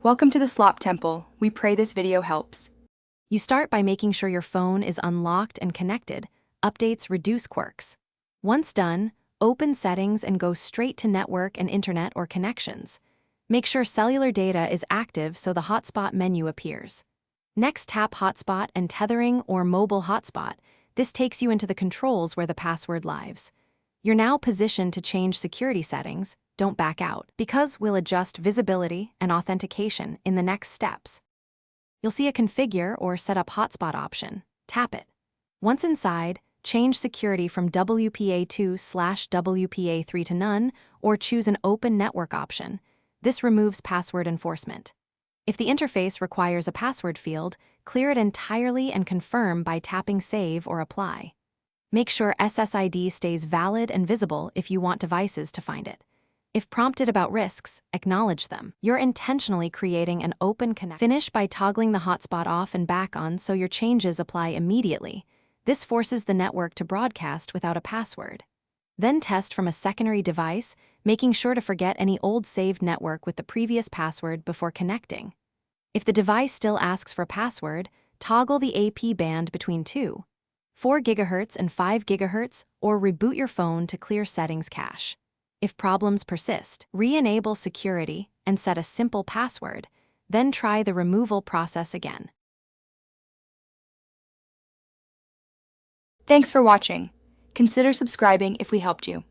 Welcome to the Slop Temple. We pray this video helps. You start by making sure your phone is unlocked and connected. Updates reduce quirks. Once done, open Settings and go straight to Network and Internet or Connections. Make sure cellular data is active so the Hotspot menu appears. Next, tap Hotspot and Tethering or Mobile Hotspot. This takes you into the controls where the password lives. You're now positioned to change security settings. Don't back out, because we'll adjust visibility and authentication in the next steps. You'll see a Configure or Set up Hotspot option. Tap it. Once inside, change security from WPA2/WPA3 to none, or choose an Open Network option. This removes password enforcement. If the interface requires a password field, clear it entirely and confirm by tapping Save or Apply. Make sure SSID stays valid and visible if you want devices to find it. If prompted about risks, acknowledge them. You're intentionally creating an open connection. Finish by toggling the hotspot off and back on so your changes apply immediately. This forces the network to broadcast without a password. Then test from a secondary device, making sure to forget any old saved network with the previous password before connecting. If the device still asks for a password, toggle the AP band between 4 GHz and 5 GHz, or reboot your phone to clear settings cache. If problems persist, re-enable security and set a simple password, then try the removal process again. Thanks for watching. Consider subscribing if we helped you.